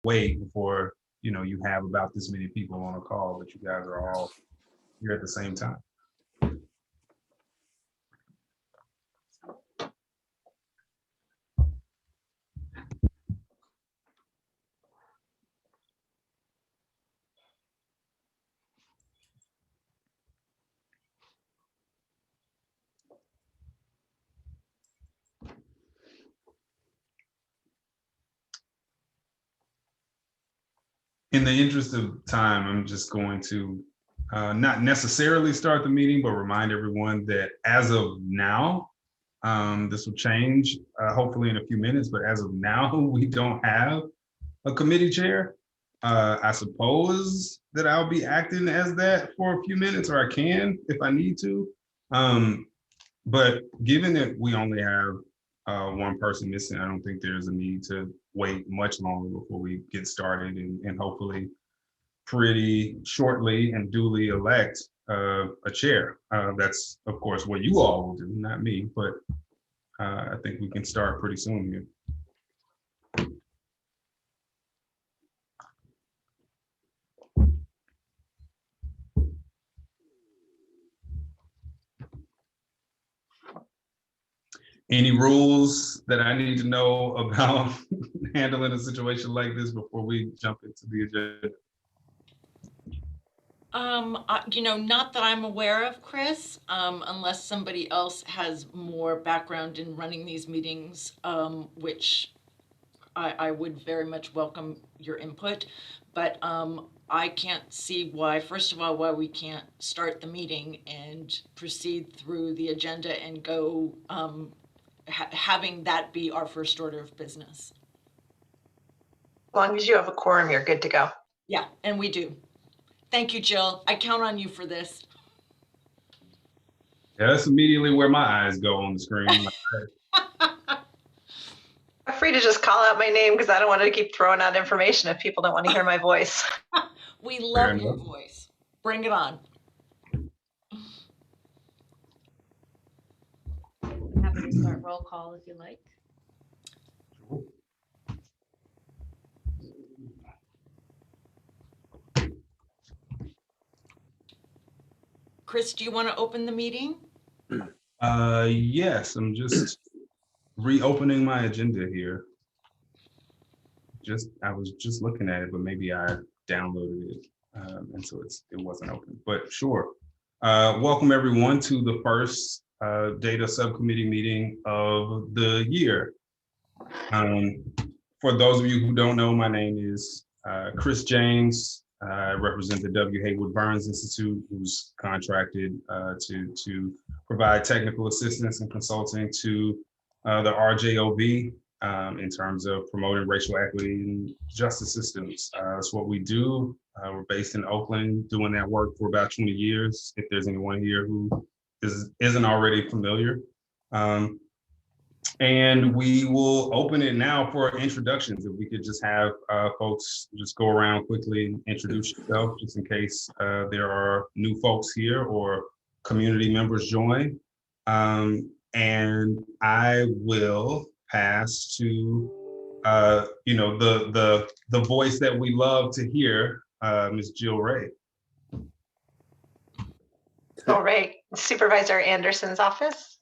wait before, you have about this many people on a call, but you guys are all here at the same time. In the interest of time, I'm just going to not necessarily start the meeting, but remind everyone that as of now, this will change hopefully in a few minutes, but as of now, we don't have a committee chair. I suppose that I'll be acting as that for a few minutes, or I can if I need to. But given that we only have one person missing, I don't think there's a need to wait much longer before we get started and hopefully pretty shortly and duly elect a chair. That's of course what you all will do, not me, but I think we can start pretty soon here. Any rules that I need to know about handling a situation like this before we jump into the agenda? Not that I'm aware of, Chris, unless somebody else has more background in running these meetings, which I would very much welcome your input. But I can't see why, first of all, why we can't start the meeting and proceed through the agenda and go having that be our first order of business. As long as you have a quorum, you're good to go. Yeah, and we do. Thank you, Jill. I count on you for this. Yeah, that's immediately where my eyes go on the screen. I'm free to just call out my name because I don't want to keep throwing out information if people don't want to hear my voice. We love your voice. Bring it on. I'm happy to start roll call if you like. Chris, do you want to open the meeting? Yes, I'm just reopening my agenda here. I was just looking at it, but maybe I downloaded it, and so it wasn't open. But sure. Welcome everyone to the first data subcommittee meeting of the year. For those of you who don't know, my name is Chris James. I represent the W. Haywood Burns Institute, who's contracted to provide technical assistance and consulting to the RJOB in terms of promoting racial equity in justice systems. That's what we do. We're based in Oakland, doing that work for about 20 years, if there's anyone here who isn't already familiar. And we will open it now for introductions. If we could just have folks just go around quickly, introduce yourself, just in case there are new folks here or community members join. And I will pass to the voice that we love to hear, Ms. Jill Ray. All right, Supervisor Anderson's office.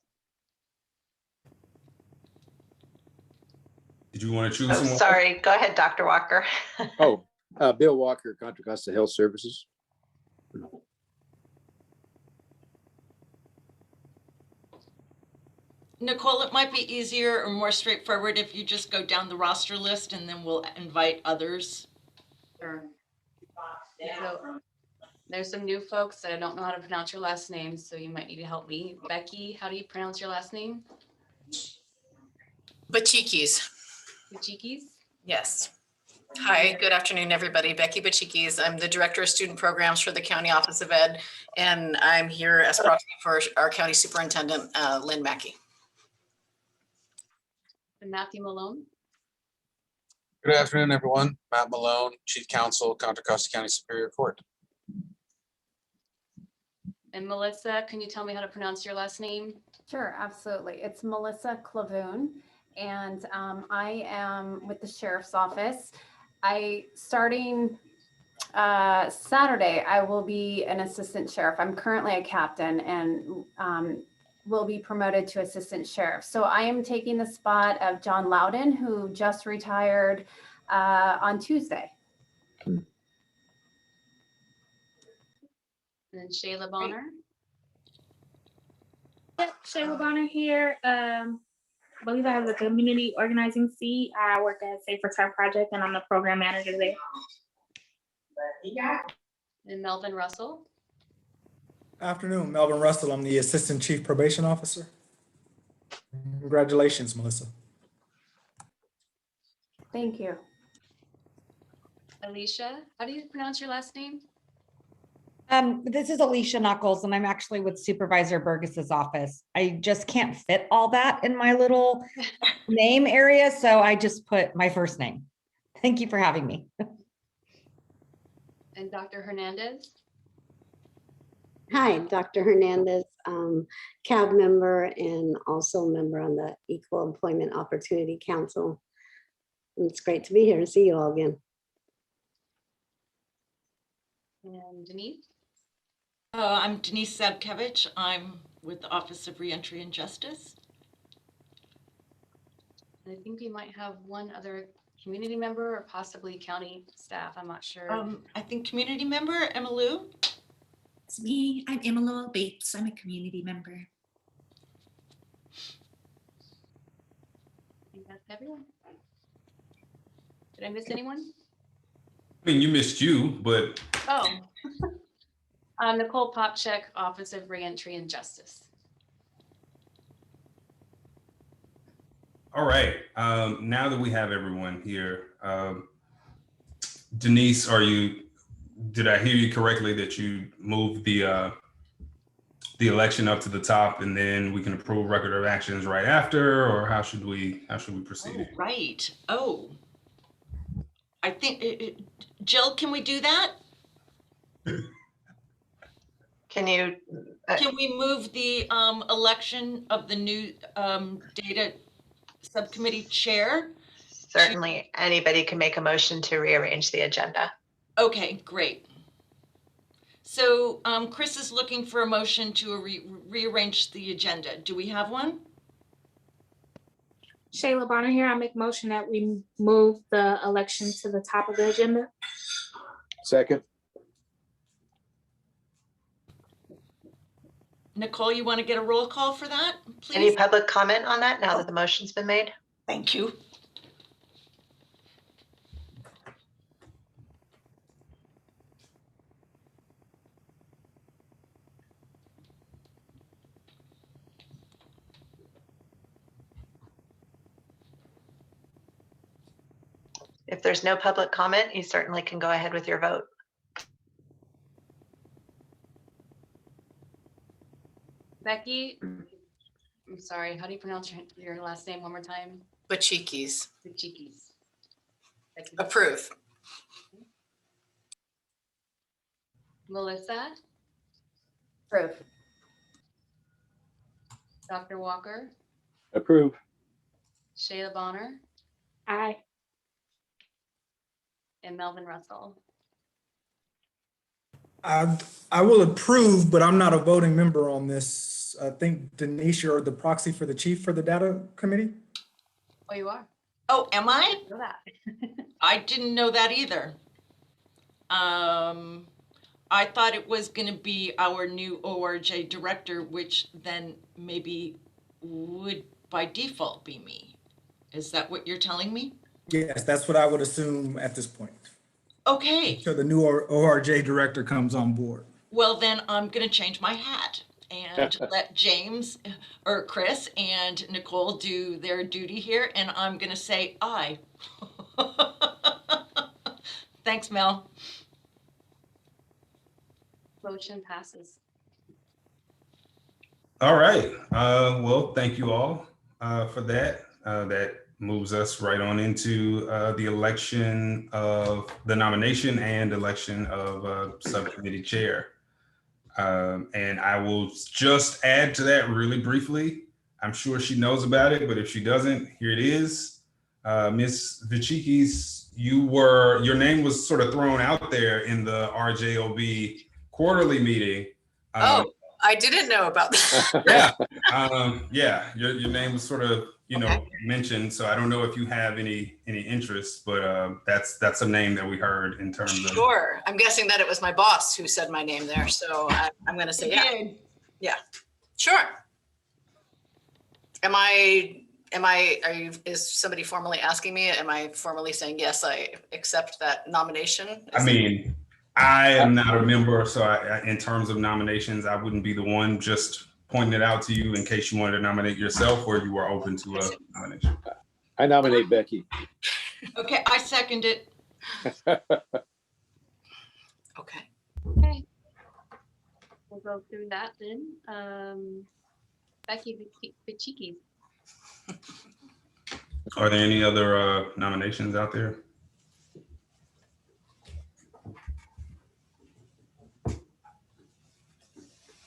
Did you want to choose someone? Sorry, go ahead, Dr. Walker. Bill Walker, Contra Costa Health Services. Nicole, it might be easier or more straightforward if you just go down the roster list and then we'll invite others. Sure. So there's some new folks that I don't know how to pronounce your last name, so you might need to help me. Becky, how do you pronounce your last name? Bachikis. Bachikis? Yes. Hi, good afternoon, everybody. Becky Bachikis. I'm the Director of Student Programs for the County Office of Ed, and I'm here as proxy for our County Superintendent, Lynn Mackey. And Matthew Malone? Good afternoon, everyone. Matt Malone, Chief Counsel, Contra Costa County Superior Court. And Melissa, can you tell me how to pronounce your last name? Sure, absolutely. It's Melissa Clavoon, and I am with the Sheriff's Office. Starting Saturday, I will be an assistant sheriff. I'm currently a captain and will be promoted to assistant sheriff. So I am taking the spot of John Loudon, who just retired on Tuesday. And then Shayla Bonner. Yep, Shayla Bonner here. I believe I have the community organizing seat. I work at Safe Return Project and I'm the program manager there. And Melvin Russell. Afternoon, Melvin Russell. I'm the Assistant Chief Probation Officer. Congratulations, Melissa. Thank you. Alicia, how do you pronounce your last name? This is Alicia Knuckles, and I'm actually with Supervisor Burgess's office. I just can't fit all that in my little name area, so I just put my first name. Thank you for having me. And Dr. Hernandez. Hi, Dr. Hernandez, CAB member and also a member on the Equal Employment Opportunity Council. It's great to be here and see you all again. And Denise. I'm Denise Zabkevich. I'm with the Office of Reentry and Justice. And I think we might have one other community member or possibly county staff. I'm not sure. I think community member, Emma Lou. It's me. I'm Emma Bates. I'm a community member. I think that's everyone. Did I miss anyone? I mean, you missed you, but Oh. Nicole Popchek, Office of Reentry and Justice. all right. Now that we have everyone here, Denise, did I hear you correctly that you moved the election up to the top and then we can approve record of actions right after, or how should we proceed? Oh, right. Oh, I think, Jill, can we do that? Can you, Can we move the election of the new data subcommittee chair? certainly anybody can make a motion to rearrange the agenda. Okay, great. So Chris is looking for a motion to rearrange the agenda. Do we have one? Shayla Bonner here. I make motion that we move the election to the top of the agenda. Second. Nicole, you want to get a roll call for that, Any please? public comment on that now that the motion's been made? Thank you. If there's no public comment, you certainly can go ahead with your vote. Becky, I'm sorry, how do you pronounce your last name one more time? Bachikis. Cheekies. Approve. Melissa, Approve. Dr. Walker, Approve. Shayla Bonner, Aye. and Melvin Russell. I will approve, but I'm not a voting member on this. I think Denise, you're the proxy for the chief for the data committee. Oh, you are? Oh, am I? I know that. I didn't know that either. I thought it was going to be our new ORJ director, which then maybe would by default be me. Is that what you're telling me? Yes, that's what I would assume at this point. Okay, So the new ORJ director comes on board. well then I'm going to change my hat and let James or Chris and Nicole do their duty here, and I'm going to say aye. Thanks, Mel. Motion passes. All right. Well, thank you all for that. That moves us right on into the election of the nomination and election of subcommittee chair. And I will just add to that really briefly. I'm sure she knows about it, but if she doesn't, here it is. Ms. Vichikis, your name was sort of thrown out there in the RJOB quarterly meeting. Oh, I didn't know about that. Yeah, your name was sort of, mentioned. So I don't know if you have any interest, but that's a name that we heard in terms of. Sure. I'm guessing that it was my boss who said my name there. So I'm going to say, yeah. Yeah, sure. Is somebody formally asking me? Am I formally saying, yes, I accept that nomination? I am not a member, so in terms of nominations, I wouldn't be the one just pointing it out to you in case you wanted to nominate yourself or you were open to a nomination. I nominate Becky. Okay, I second it. Okay. Okay. We'll go through that then. Becky Bichikis. Are there any other nominations out there?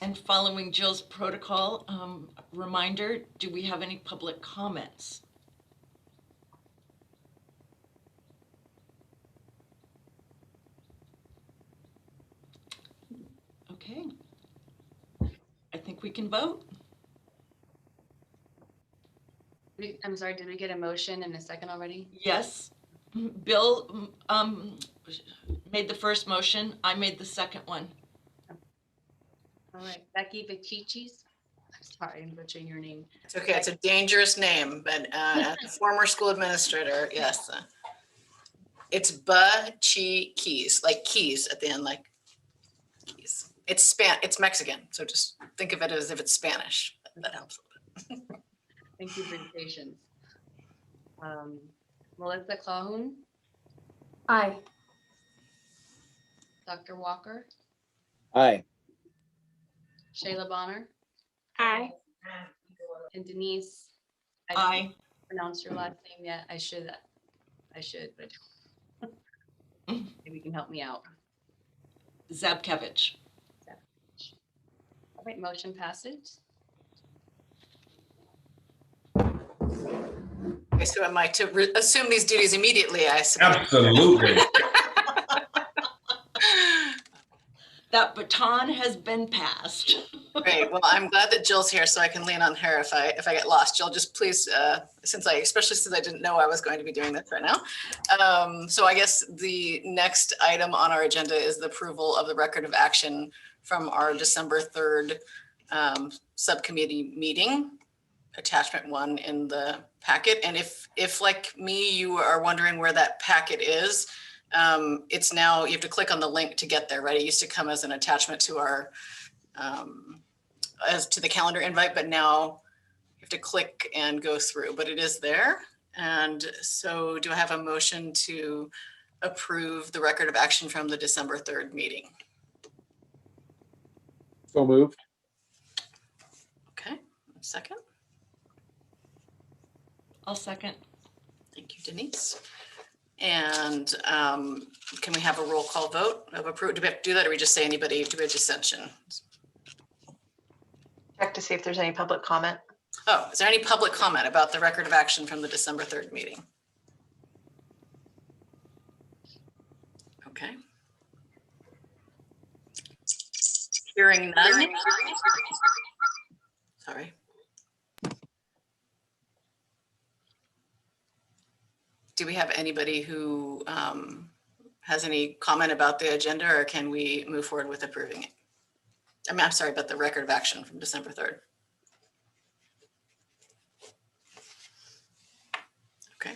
And following Jill's protocol, reminder, do we have any public comments? Okay. I think we can vote. I'm sorry, did we get a motion and a second already? Yes. Bill made the first motion. I made the second one. All right, Becky Bichikis. I'm sorry, I'm butchering your name. It's okay. It's a dangerous name, but as a former school administrator, yes. It's Bichikis, like keys at the end, like keys. It's Mexican, so just think of it as if it's Spanish. That helps a little bit. Thank you for your patience. Melissa Clahun. Aye. Dr. Walker. Aye. Shayla Bonner. Aye. And Denise. I Aye. didn't pronounce your last name yet. I should, but maybe you can help me out. Zabkevich. All right, motion passes. Okay, so am I to assume these duties immediately, I suppose? Absolutely. That baton has been passed. Great. Well, I'm glad that Jill's here so I can lean on her if I get lost. Jill, just please, especially since I didn't know I was going to be doing this right now. So I guess the next item on our agenda is the approval of the record of action from our December 3rd subcommittee meeting, attachment 1 in the packet. And if like me, you are wondering where that packet is, it's now, you have to click on the link to get there, right? It used to come as an attachment to our, as to the calendar invite, but now you have to click and go through, but it is there. And so do I have a motion to approve the record of action from the December 3rd meeting? So moved. Okay, second. I'll second. Thank you, Denise. And can we have a roll call vote of approval? Do we have to do that, or we just say anybody, do we have dissension? Check to see if there's any public comment. Oh, is there any public comment about the record of action from the December 3rd meeting? Okay. Hearing none. Sorry. Do we have anybody who has any comment about the agenda, or can we move forward with approving it? I'm sorry, about the record of action from December 3rd. Okay.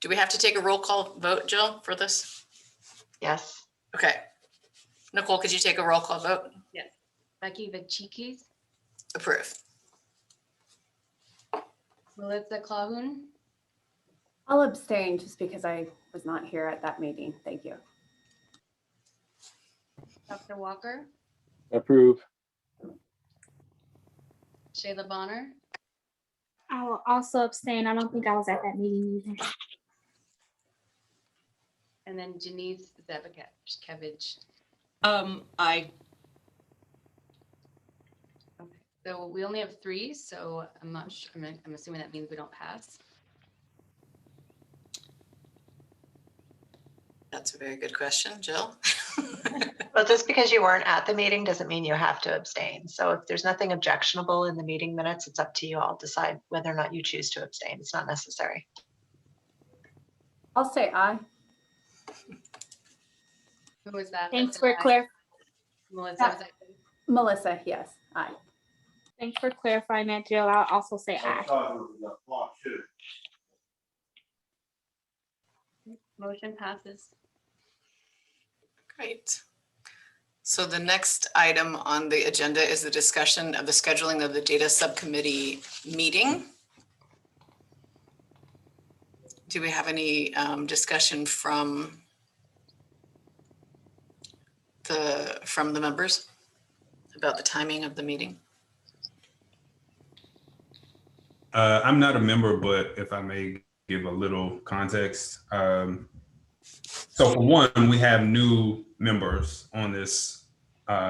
Do we have to take a roll call vote, Jill, for this? Yes. Okay. Nicole, could you take a roll call vote? Yes. Becky Bichikis. Approve. Melissa Clahun. I'll abstain just because I was not here at that meeting. Thank you. Dr. Walker. Approve. Shayla Bonner. I will also abstain. I don't think I was at that meeting either. And then Denise Zabkevich. Aye. Okay, so we only have 3, so I'm not sure. I'm assuming that means we don't pass. That's a very good question, Jill. Well, just because you weren't at the meeting doesn't mean you have to abstain. So if there's nothing objectionable in the meeting minutes, it's up to you all to decide whether or not you choose to abstain. It's not necessary. I'll say aye. Who was that? Thanks for Melissa, was that good? Melissa, yes, aye. thanks for clarifying that, Jill. I'll also say aye. Motion passes. Great. So the next item on the agenda is the discussion of the scheduling of the data subcommittee meeting. Do we have any discussion from the members about the timing of the meeting? I'm not a member, but if I may give a little context. So for one, we have new members on this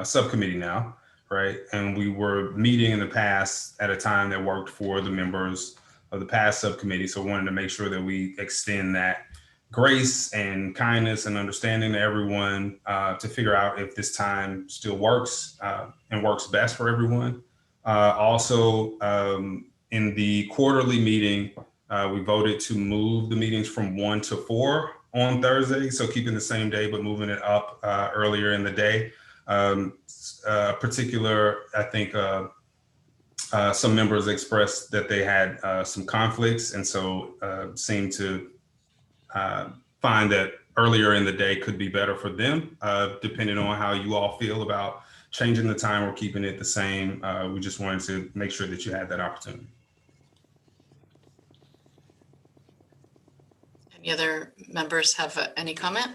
subcommittee now, right? And we were meeting in the past at a time that worked for the members of the past subcommittee. So wanted to make sure that we extend that grace and kindness and understanding to everyone to figure out if this time still works and works best for everyone. Also, in the quarterly meeting, we voted to move the meetings from 1 to 4 on Thursday. So keeping the same day, but moving it up earlier in the day. Particular, I think some members expressed that they had some conflicts, and so seemed to find that earlier in the day could be better for them, depending on how you all feel about changing the time or keeping it the same. We just wanted to make sure that you had that opportunity. Any other members have any comment?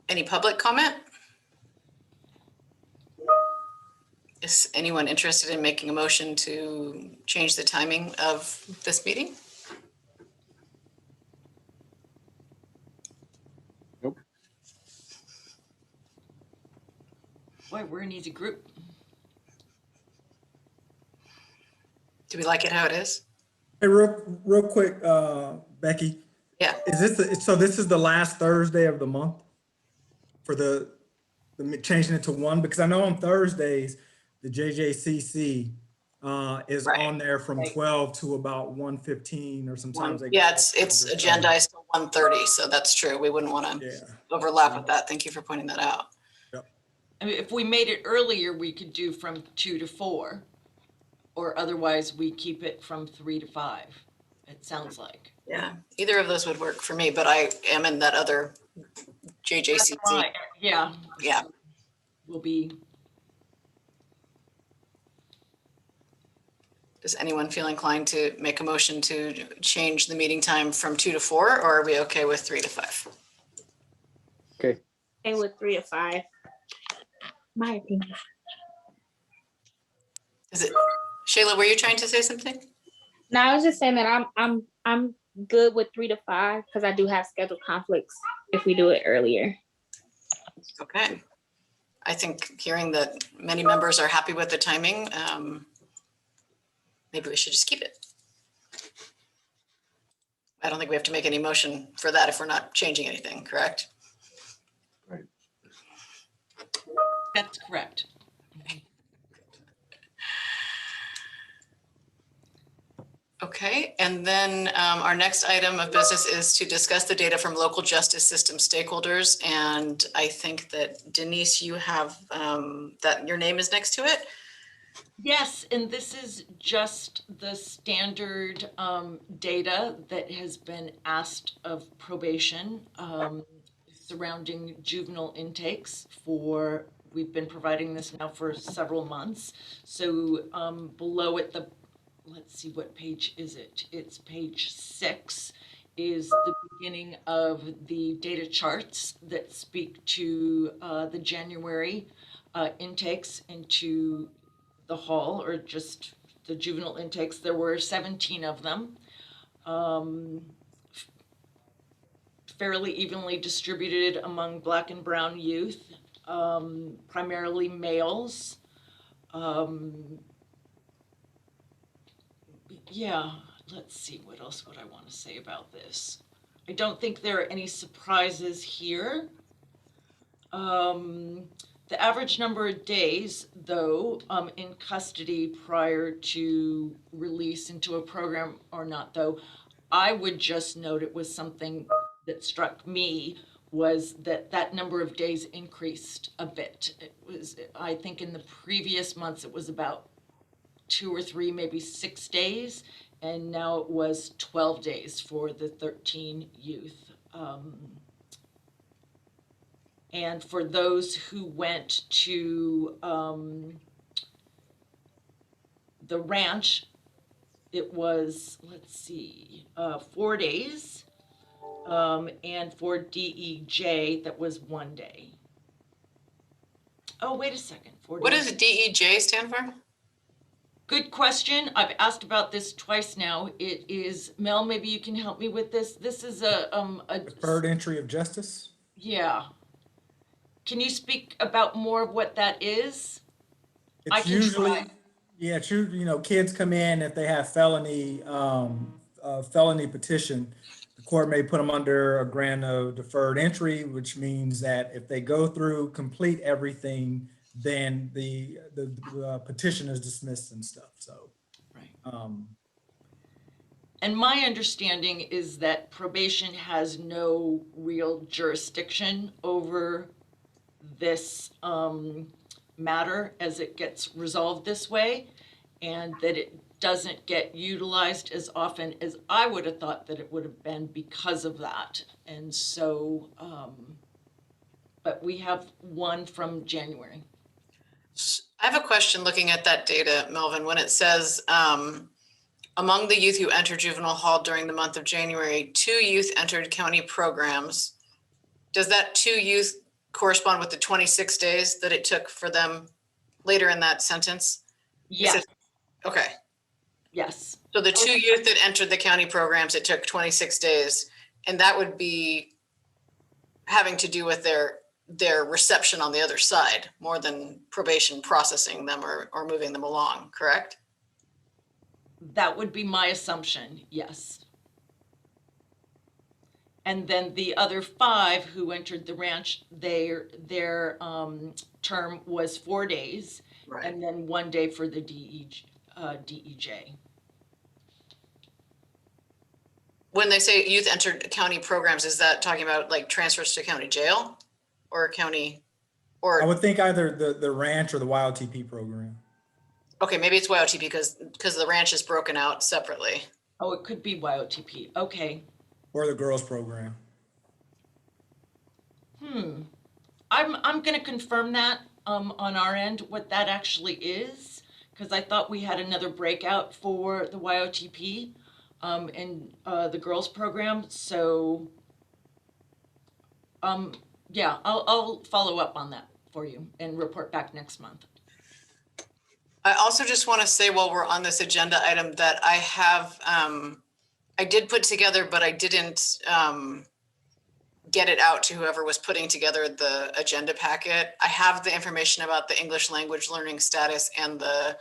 Any public comment? Is anyone interested in making a motion to change the timing of this meeting? Nope. Boy, we're an easy group. Do we like it how it is? Hey, real quick, Becky. Yeah. So this is the last Thursday of the month for the changing it to 1? Because I know on Thursdays, the JJCC is Right. on there from 12 to about 1:15 or sometimes. Yeah, it's agendized to 1:30, so that's true. We wouldn't want to overlap with that. Thank you for pointing that out. I mean, if we made it earlier, we could do from 2 to 4. Or otherwise we keep it from 3 to 5, it sounds like. Yeah, either of those would work for me, but I am in that other JJCC. Yeah. Yeah. Will be. Does anyone feel inclined to make a motion to change the meeting time from 2 to 4, or are we okay with 3 to 5? Okay. And with 3 to 5. My opinion. Is it, Shayla, were you trying to say something? No, I was just saying that I'm good with 3 to 5 because I do have scheduled conflicts if we do it earlier. Okay. I think hearing that many members are happy with the timing, maybe we should just keep it. I don't think we have to make any motion for that if we're not changing anything, correct? Right. That's correct. Okay, and then our next item of business is to discuss the data from local justice system stakeholders. And I think that Denise, you have that your name is next to it. Yes, and this is just the standard data that has been asked of probation surrounding juvenile intakes for, we've been providing this now for several months. So below it, let's see, what page is it? It's page 6 is the beginning of the data charts that speak to the January intakes into the hall, or just the juvenile intakes. There were 17 of them, fairly evenly distributed among Black and brown youth, primarily males. Yeah, let's see, what else would I want to say about this? I don't think there are any surprises here. The average number of days, though, in custody prior to release into a program or not, though, I would just note it was something that struck me was that that number of days increased a bit. It was, I think in the previous months, it was about 2 or 3, maybe 6 days. And now it was 12 days for the 13 youth. And for those who went to the ranch, it was, let's see, 4 days. And for DEJ, that was 1 day. Oh, wait a second. 4 What days. does DEJ stand for? Good question. I've asked about this twice now. It is, Mel, maybe you can help me with this. This is a Deferred entry of justice. yeah. Can you speak about more of what that is? I It's can usually, try. yeah, it's usually, kids come in if they have felony petition. The court may put them under a grant of deferred entry, which means that if they go through, complete everything, then the petition is dismissed and stuff. So, Right. And my understanding is that probation has no real jurisdiction over this matter as it gets resolved this way, and that it doesn't get utilized as often as I would have thought that it would have been because of that. And so, but we have one from January. I have a question looking at that data, Melvin, when it says among the youth who entered juvenile hall during the month of January, 2 youth entered county programs. Does that 2 youth correspond with the 26 days that it took for them later in that sentence? Yes. Okay. Yes. So the 2 youth that entered the county programs, it took 26 days, and that would be having to do with their reception on the other side more than probation processing them or moving them along, correct? That would be my assumption, yes. And then the other 5 who entered the ranch, their term was 4 days, Right. and then 1 day for the DEJ. When they say youth entered county programs, is that talking about like transfers to county jail or county I or, would think either the ranch or the YLTP program. okay, maybe it's YOTP because the ranch is broken out separately. Oh, it could be YOTP. Okay. Or the girls program. I'm going to confirm that on our end, what that actually is, because I thought we had another breakout for the YOTP and the girls program. So, yeah, I'll follow up on that for you and report back next month. I also just want to say while we're on this agenda item that I have, I did put together, but I didn't get it out to whoever was putting together the agenda packet. I have the information about the English language learning status and the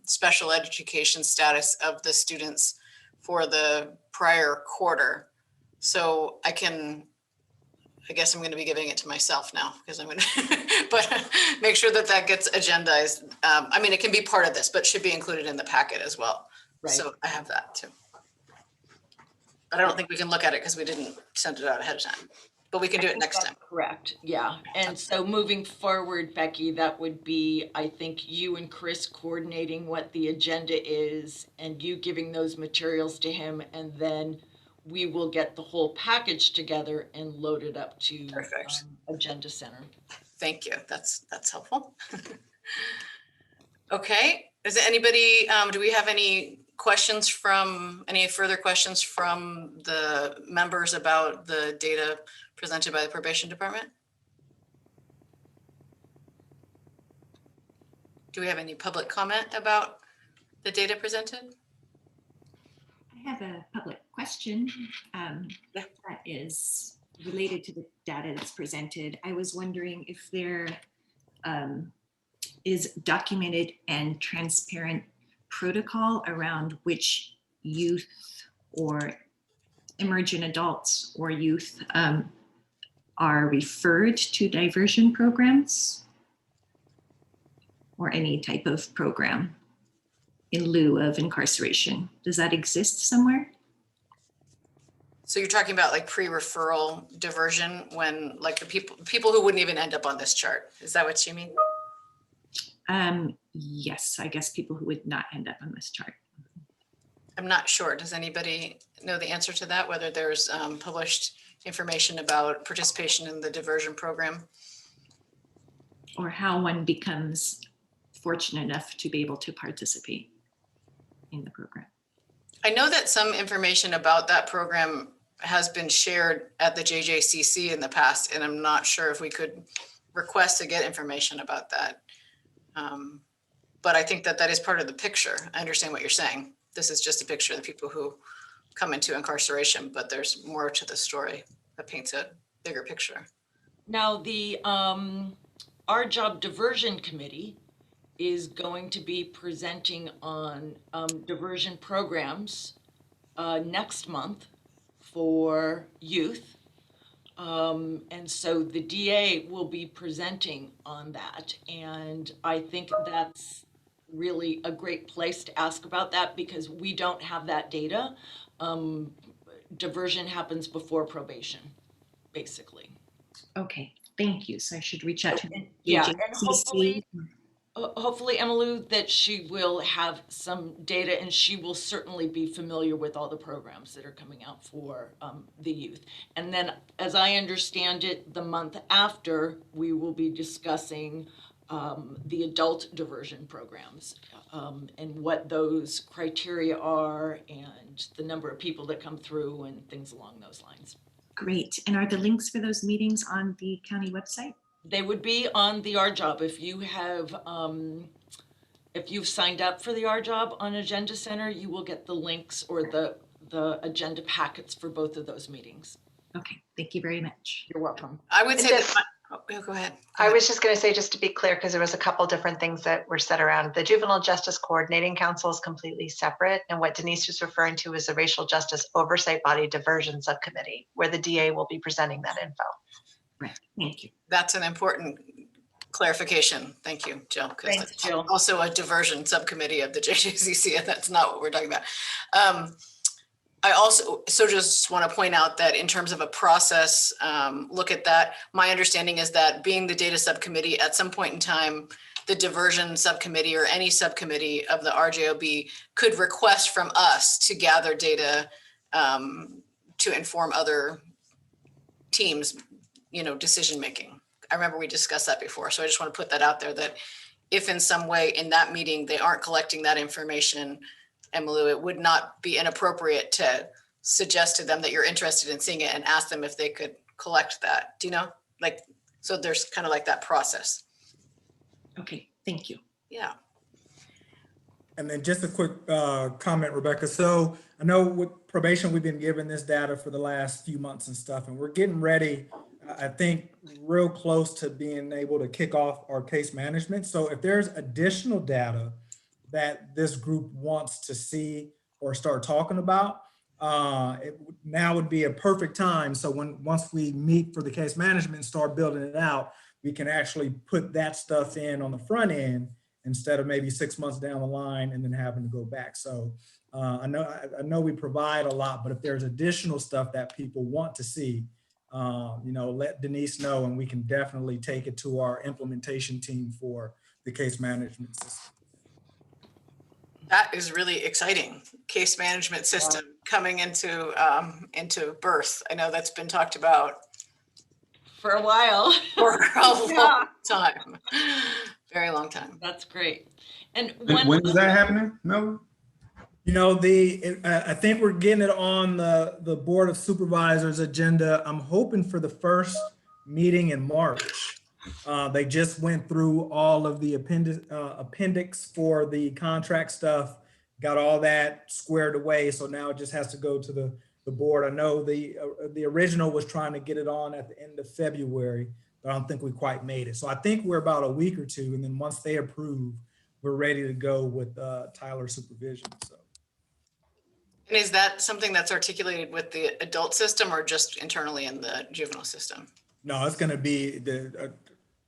special education status of the students for the prior quarter. So I guess I'm going to be giving it to myself now because I'm going to, but make sure that that gets agendized. I mean, it can be part of this, but should be included in the packet as well. Right. So I have that too. But I don't think we can look at it because we didn't send it out ahead of time, but we can do it next time. Correct. Yeah. And so moving forward, Becky, that would be, I think, you and Chris coordinating what the agenda is and you giving those materials to him, and then we will get the whole package together and load it up to Agenda Center. Thank you. That's helpful. Okay. Is there anybody, do we have any further questions from the members about the data presented by the probation department? Do we have any public comment about the data presented? I have a public question that is related to the data that's presented. I was wondering if there is documented and transparent protocol around which youth or emergent adults or youth are referred to diversion programs or any type of program in lieu of incarceration. Does that exist somewhere? So you're talking about like pre-referral diversion when like the people who wouldn't even end up on this chart. Is that what you mean? Yes, I guess people who would not end up on this chart. I'm not sure. Does anybody know the answer to that? Whether there's published information about participation in the diversion program? Or how one becomes fortunate enough to be able to participate in the program. I know that some information about that program has been shared at the JJCC in the past, and I'm not sure if we could request to get information about that. But I think that that is part of the picture. I understand what you're saying. This is just a picture of the people who come into incarceration, but there's more to the story that paints a bigger picture. Now, the Our Job Diversion Committee is going to be presenting on diversion programs next month for youth. And so the DA will be presenting on that. And I think that's really a great place to ask about that because we don't have that data. Diversion happens before probation, basically. Okay, thank you. So I should reach out to the Yeah, and JJCC. hopefully Emmylou, that she will have some data and she will certainly be familiar with all the programs that are coming out for the youth. And then, as I understand it, the month after, we will be discussing the adult diversion programs and what those criteria are and the number of people that come through and things along those lines. Great. And are the links for those meetings on the county website? They would be on the Our Job. If you have, if you've signed up for the Our Job on Agenda Center, you will get the links or the agenda packets for both of those meetings. Okay, thank you very much. You're welcome. I would say This- that, go ahead. I was just going to say, just to be clear, because there was a couple different things that were said around. The Juvenile Justice Coordinating Council is completely separate. And what Denise was referring to is the Racial Justice Oversight Body Diversion Subcommittee, where the DA will be presenting that info. Right, thank you. That's an important clarification. Thank you, Jill. 'Cause Thanks, that's Jill. also a diversion subcommittee of the JJCC, and that's not what we're talking about. I also just want to point out that in terms of a process, look at that. My understanding is that being the data subcommittee, at some point in time, the diversion subcommittee or any subcommittee of the RJOB could request from us to gather data to inform other teams, decision making. I remember we discussed that before, so I just want to put that out there that if in some way in that meeting they aren't collecting that information, Emmylou, it would not be inappropriate to suggest to them that you're interested in seeing it and ask them if they could collect that. Do you know? So there's kind of like that process. Okay, thank you. Yeah. And then just a quick comment, Rebecca. So I know with probation, we've been given this data for the last few months and stuff, and we're getting ready, I think, real close to being able to kick off our case management. So if there's additional data that this group wants to see or start talking about, now would be a perfect time. So once we meet for the case management and start building it out, we can actually put that stuff in on the front end instead of maybe 6 months down the line and then having to go back. So I know we provide a lot, but if there's additional stuff that people want to see, let Denise know, and we can definitely take it to our implementation team for the case management system. That is really exciting. Case management system coming into birth. I know that's been talked about For a while. for a long time. Very long time. That's great. And When is that happening, Melvin? I think we're getting it on the Board of Supervisors agenda. I'm hoping for the first meeting in March. They just went through all of the appendix for the contract stuff, got all that squared away. So now it just has to go to the board. I know the original was trying to get it on at the end of February, but I don't think we quite made it. So I think we're about a week or two. And then once they approve, we're ready to go with Tyler supervision. So. And is that something that's articulated with the adult system or just internally in the juvenile system? No, it's going to be the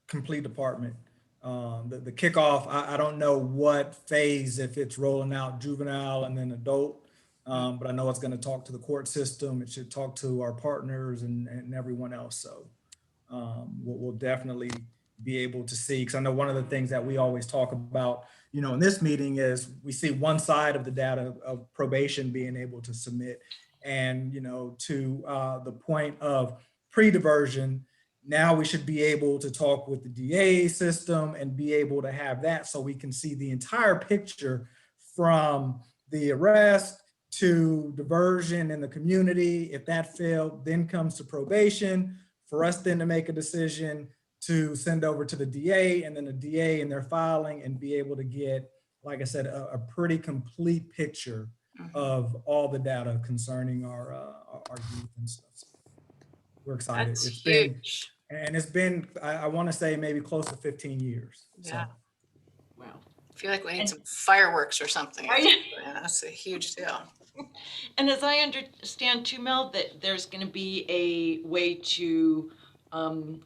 complete department. The kickoff, I don't know what phase, if it's rolling out juvenile and then adult, but I know it's going to talk to the court system. It should talk to our partners and everyone else. So we'll definitely be able to see, because I know one of the things that we always talk about, you know, in this meeting is we see one side of the data of probation being able to submit. And, you know, to the point of pre-diversion, now we should be able to talk with the DA system and be able to have that so we can see the entire picture from the arrest to diversion in the community. If that failed, then comes to probation for us then to make a decision to send over to the DA, and then the DA in their filing, and be able to get, like I said, a pretty complete picture of all the data concerning our youth and stuff. So we're excited. That's It's huge. it's been, I want to say maybe close to 15 years. Yeah. So. Wow. I feel like we need some fireworks or something. Are Yeah, you- that's a huge deal. And as I understand too, Mel, that there's going to be a way to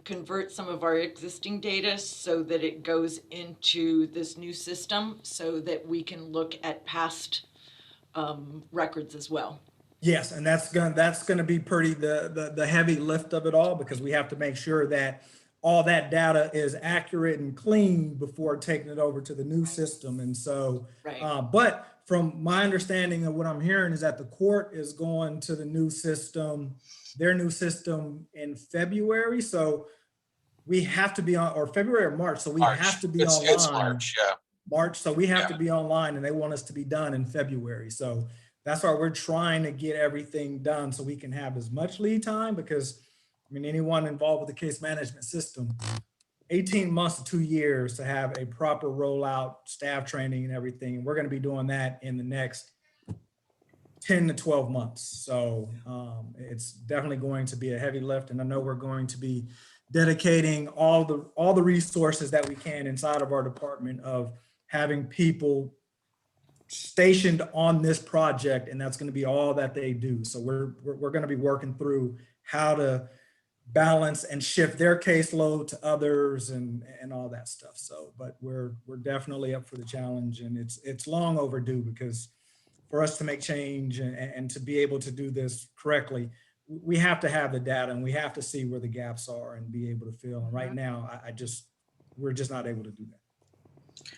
convert some of our existing data so that it goes into this new system so that we can look at past records as well. Yes, and that's gonna be pretty the heavy lift of it all, because we have to make sure that all that data is accurate and clean before taking it over to the new system. And so, Right. but from my understanding of what I'm hearing is that the court is going to the new system, their new system in February. So we have to be on, or February or March. So we have to be online. It's March, yeah. March. So we have to be online, and they want us to be done in February. So that's why we're trying to get everything done so we can have as much lead time, because I mean, anyone involved with the case management system, 18 months to 2 years to have a proper rollout, staff training and everything. And we're going to be doing that in the next 10 to 12 months. So it's definitely going to be a heavy lift. And I know we're going to be dedicating all the resources that we can inside of our department of having people stationed on this project, and that's going to be all that they do. So we're going to be working through how to balance and shift their caseload to others and all that stuff. So, but we're definitely up for the challenge, and it's long overdue, because for us to make change and to be able to do this correctly, we have to have the data, and we have to see where the gaps are and be able to fill. And right now, we're just not able to do that.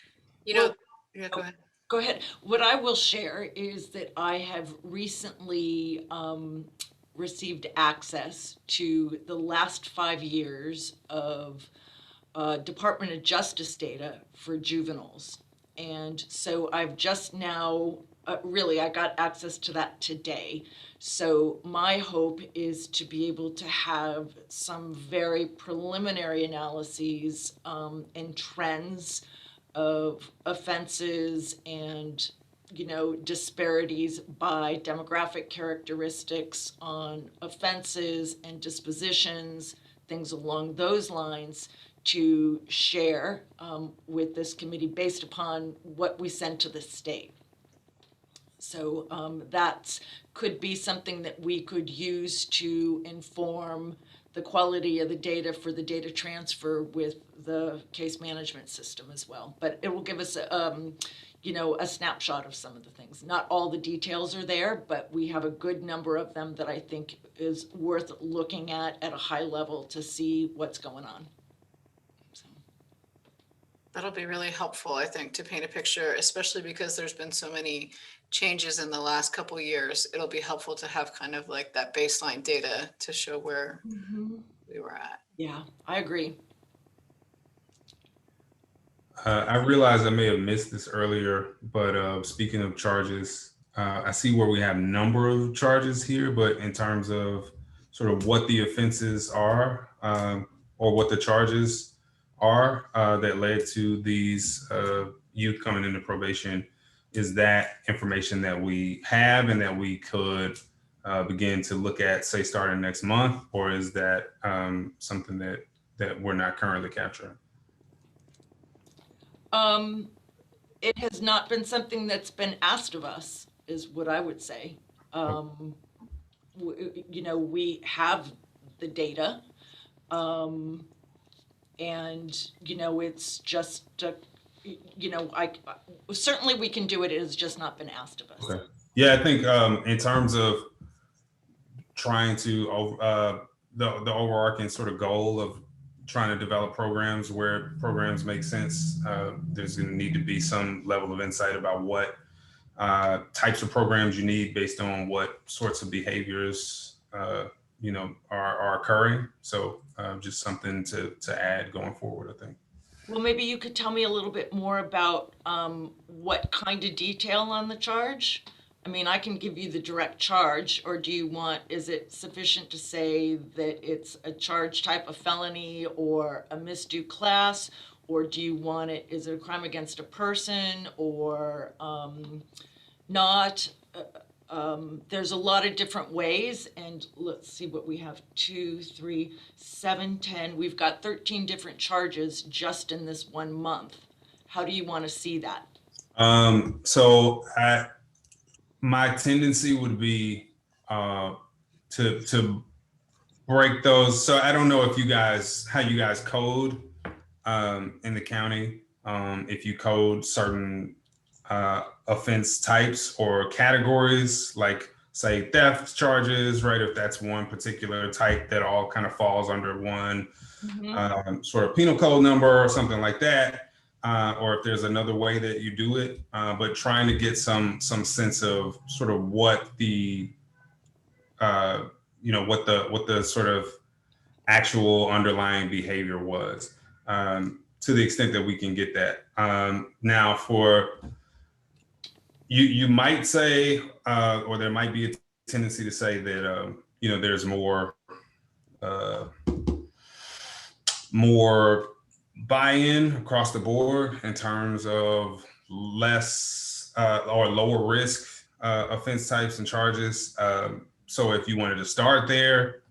You know, yeah, go ahead. Go ahead. What I will share is that I have recently received access to the last 5 years of Department of Justice data for juveniles. And so I've just now, really, I got access to that today. So my hope is to be able to have some very preliminary analyses and trends of offenses and, you know, disparities by demographic characteristics on offenses and dispositions, things along those lines, to share with this committee based upon what we send to the state. So that could be something that we could use to inform the quality of the data for the data transfer with the case management system as well. But it will give us, you know, a snapshot of some of the things. Not all the details are there, but we have a good number of them that I think is worth looking at a high level to see what's going on. So. That'll be really helpful, I think, to paint a picture, especially because there's been so many changes in the last couple of years. It'll be helpful to have kind of like that baseline data to show where we were at. Yeah, I agree. I realize I may have missed this earlier, but speaking of charges, I see where we have number of charges here, but in terms of sort of what the offenses are or what the charges are that led to these youth coming into probation, is that information that we have and that we could begin to look at, say, starting next month, or is that something that we're not currently capturing? It has not been something that's been asked of us, is what I would say. You know, we have the data. And, you know, it's just, you know, certainly we can do it. It has just not been asked of us. Okay. Yeah, I think in terms of trying to the overarching sort of goal of trying to develop programs where programs make sense, there's going to need to be some level of insight about what types of programs you need based on what sorts of behaviors you know are occurring. So just something to add going forward, I think. Well, maybe you could tell me a little bit more about what kind of detail on the charge. I mean, I can give you the direct charge, or do you want, is it sufficient to say that it's a charge type of felony or a misdue class? Or do you want it, is it a crime against a person or not? There's a lot of different ways, and let's see what we have, 2, 3, 7, 10. We've got 13 different charges just in this 1 month. How do you want to see that? So my tendency would be to break those. So I don't know if you guys, how you guys code in the county, if you code certain offense types or categories, like say theft charges, right? If that's one particular type that all kind of falls under one sort of penal code number or something like that. Or if there's another way that you do it, but trying to get some sense of sort of what the you know, what the sort of actual underlying behavior was, to the extent that we can get that. Now, for you might say, or there might be a tendency to say that you know, there's more buy-in across the board in terms of less or lower risk offense types and charges. So if you wanted to start there,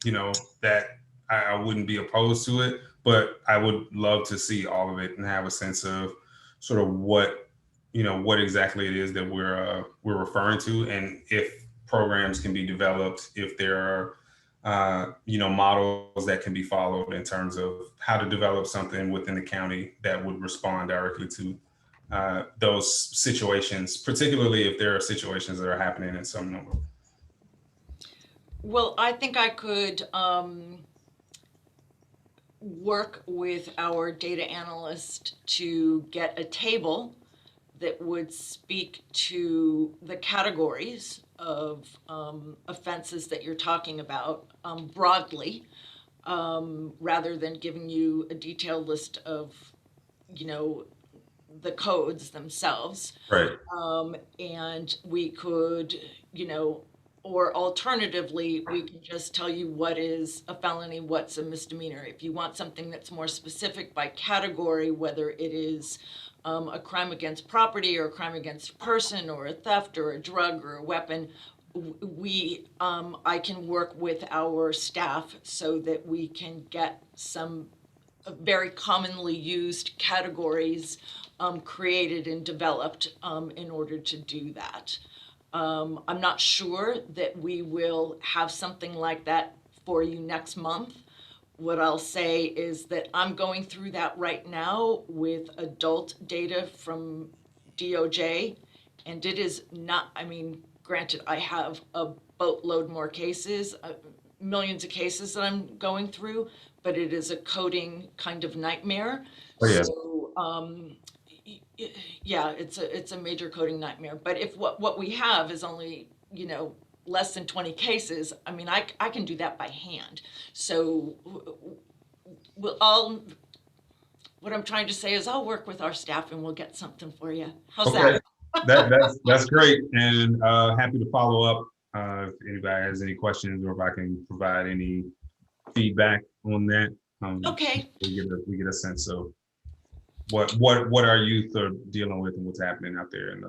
you know, that I wouldn't be opposed to it, but I would love to see all of it and have a sense of sort of what, you know, what exactly it is that we're referring to, and if programs can be developed, if there are you know, models that can be followed in terms of how to develop something within the county that would respond directly to those situations, particularly if there are situations that are happening in some number. Well, I think I could work with our data analyst to get a table that would speak to the categories of offenses that you're talking about broadly, rather than giving you a detailed list of, you know, the codes themselves. Right. And we could, you know, or alternatively, we can just tell you what is a felony, what's a misdemeanor. If you want something that's more specific by category, whether it is a crime against property or a crime against a person or a theft or a drug or a weapon, I can work with our staff so that we can get some very commonly used categories created and developed in order to do that. I'm not sure that we will have something like that for you next month. What I'll say is that I'm going through that right now with adult data from DOJ, and it is not, I mean, granted, I have a boatload more cases, millions of cases that I'm going through, but it is a coding kind of nightmare. Oh, yeah. So, yeah, it's a major coding nightmare. But if what we have is only, you know, less than 20 cases, I mean, I can do that by hand. So what I'm trying to say is I'll work with our staff and we'll get something for you. How's Okay. that? That's great, and happy to follow up if anybody has any questions or if I can provide any feedback on that. Okay. We get a sense of what our youth are dealing with and what's happening out there in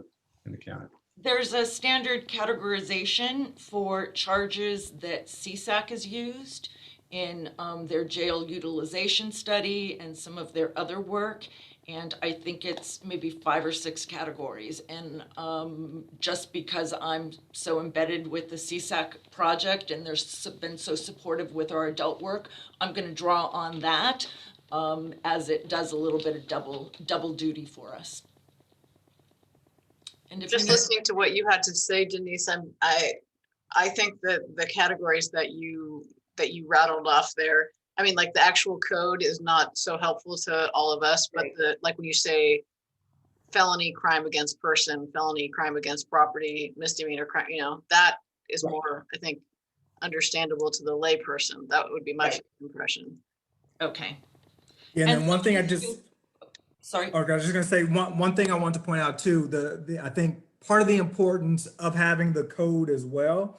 the county. There's a standard categorization for charges that CSAC has used in their jail utilization study and some of their other work. And I think it's maybe 5 or 6 categories. And just because I'm so embedded with the CSAC project and they're been so supportive with our adult work, I'm going to draw on that as it does a little bit of double duty for us. And if Just you- listening to what you had to say, Denise, I think that the categories that you rattled off there, I mean, like the actual code is not so helpful to all of us, but like when you say felony crime against person, felony crime against property, misdemeanor crime, you know, that is more, I think, understandable to the lay person. That would be my impression. Okay. Yeah, and then one thing I just, sorry. Okay, I was just gonna say, one thing I want to point out too, I think part of the importance of having the code as well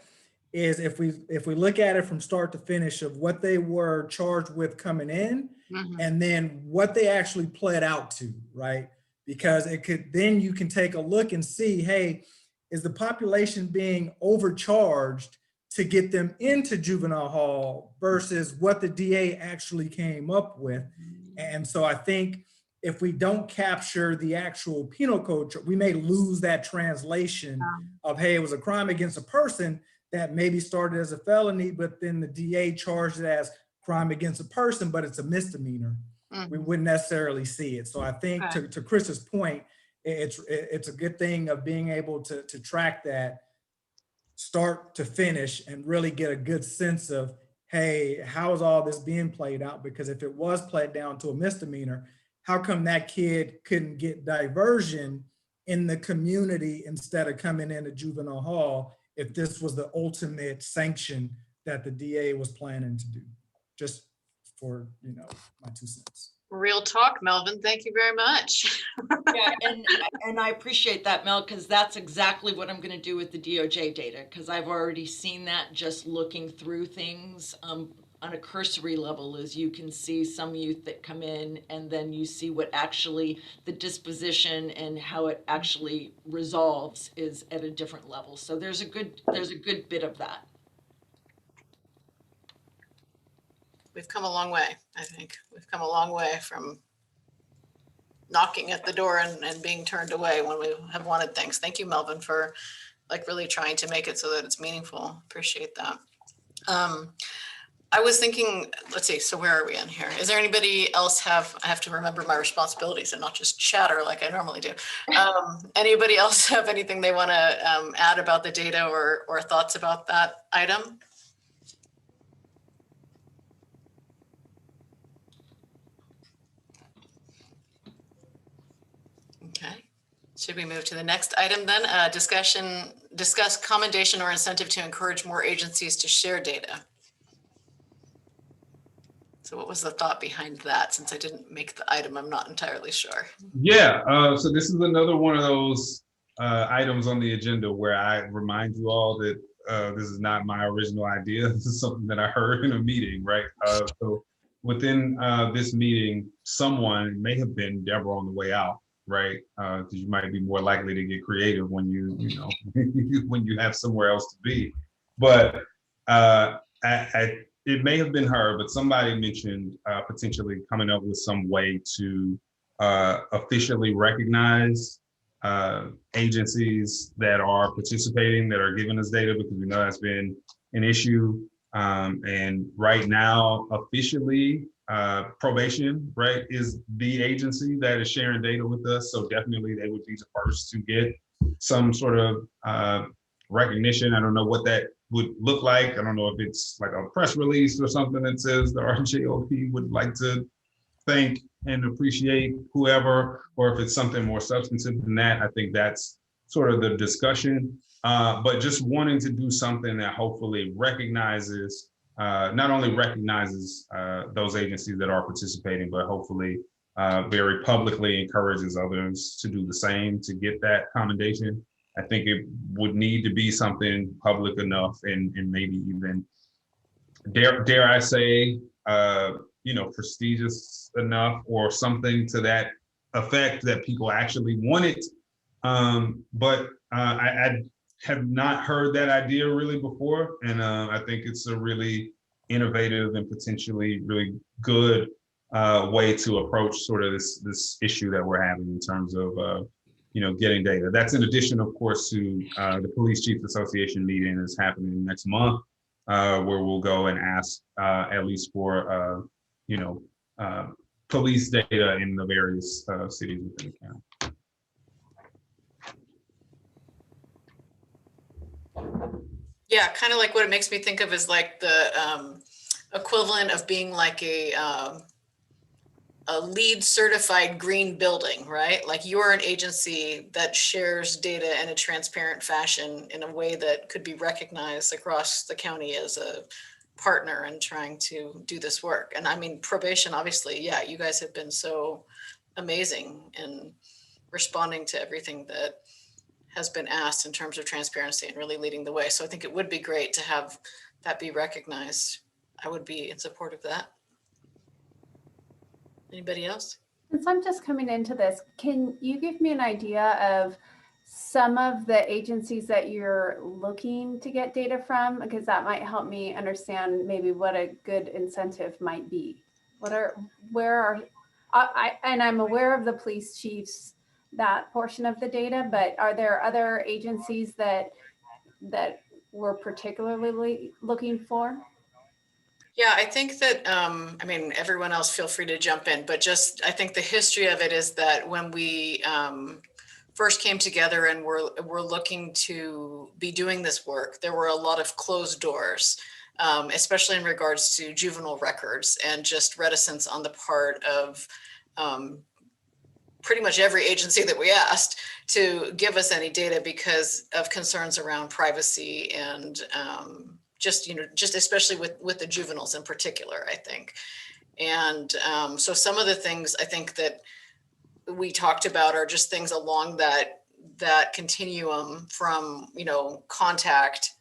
is if we look at it from start to finish of what they were charged with coming in and then what they actually pled out to, right? Because then you can take a look and see, hey, is the population being overcharged to get them into juvenile hall versus what the DA actually came up with? And so I think if we don't capture the actual penal code, we may lose that translation of, hey, it was a crime against a person that maybe started as a felony, but then the DA charged it as crime against a person, but it's a misdemeanor. We wouldn't necessarily see it. So I think to Chris's point, it's a good thing of being able to track that start to finish and really get a good sense of, hey, how is all this being played out? Because if it was played down to a misdemeanor, how come that kid couldn't get diversion in the community instead of coming into juvenile hall if this was the ultimate sanction that the DA was planning to do? Just for, my 2 cents. Real talk, Melvin. Thank you very much. Yeah, and I appreciate that, Mel, because that's exactly what I'm going to do with the DOJ data, because I've already seen that just looking through things on a cursory level, as you can see some youth that come in and then you see what actually the disposition and how it actually resolves is at a different level. So there's a good bit of that. We've come a long way, I think. We've come a long way from knocking at the door and being turned away when we have wanted things. Thank you, Melvin, for like really trying to make it so that it's meaningful. Appreciate that. I was thinking, let's see, so where are we in here? Is there anybody else I have to remember my responsibilities and not just chatter like I normally do. Anybody else have anything they want to add about the data or thoughts about that item? Okay, should we move to the next item then? Discuss commendation or incentive to encourage more agencies to share data. So what was the thought behind that? Since I didn't make the item, I'm not entirely sure. Yeah, so this is another one of those items on the agenda where I remind you all that this is not my original idea. This is something that I heard in a meeting, right? So within this meeting, someone may have been Deborah on the way out, right? Because you might be more likely to get creative when you when you have somewhere else to be. But it may have been her, but somebody mentioned potentially coming up with some way to officially recognize agencies that are participating, that are giving us data, because we know that's been an issue. And right now, officially, probation, right, is the agency that is sharing data with us. So definitely they would be the first to get some sort of recognition. I don't know what that would look like. I don't know if it's like a press release or something that says the RJOP would like to thank and appreciate whoever, or if it's something more substantive than that. I think that's sort of the discussion. But just wanting to do something that hopefully recognizes, not only recognizes those agencies that are participating, but hopefully very publicly encourages others to do the same to get that commendation. I think it would need to be something public enough and maybe even, dare I say, prestigious enough or something to that effect that people actually want it. But I have not heard that idea really before. And I think it's a really innovative and potentially really good way to approach sort of this issue that we're having in terms of getting data. That's in addition, of course, to the Police Chiefs Association meeting is happening next month, where we'll go and ask at least for police data in the various cities within the county. Yeah, kind of like what it makes me think of is like the equivalent of being like a LEED certified green building, right? Like you're an agency that shares data in a transparent fashion in a way that could be recognized across the county as a partner in trying to do this work. And I mean, probation, obviously, yeah, you guys have been so amazing in responding to everything that has been asked in terms of transparency and really leading the way. So I think it would be great to have that be recognized. I would be in support of that. Anybody else? Since I'm just coming into this, can you give me an idea of some of the agencies that you're looking to get data from? Because that might help me understand maybe what a good incentive might be. And I'm aware of the police chiefs, that portion of the data, but are there other agencies that we're particularly looking for? Yeah, I think that, I mean, everyone else feel free to jump in, but just, I think the history of it is that when we first came together and we're looking to be doing this work, there were a lot of closed doors, especially in regards to juvenile records and just reticence on the part of pretty much every agency that we asked to give us any data because of concerns around privacy and just especially with the juveniles in particular, I think. And so some of the things I think that we talked about are just things along that continuum from, contact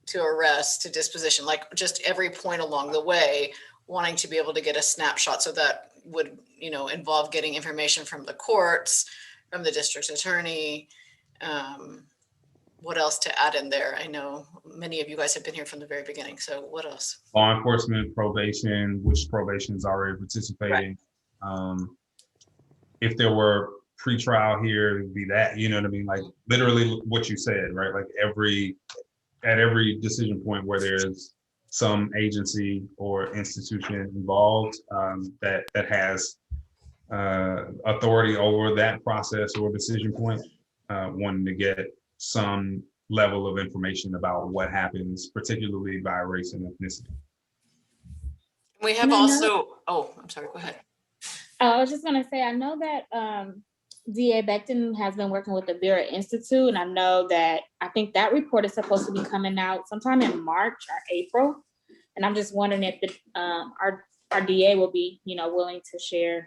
to arrest to disposition, like just every point along the way, wanting to be able to get a snapshot. So that would, involve getting information from the courts, from the district attorney. What else to add in there? I know many of you guys have been here from the very beginning. So what else? Law enforcement, probation, which probation is already participating. Right. If there were pre-trial here, it would be that, you know what I mean? Like literally what you said, right? Like at every decision point where there's some agency or institution involved that has authority over that process or decision point, wanting to get some level of information about what happens, particularly by race and ethnicity. We have also, I'm sorry, go ahead. I was just gonna say, I know that DA Becton has been working with the Vera Institute, and I know that I think that report is supposed to be coming out sometime in March or April. And I'm just wondering if our DA will be, willing to share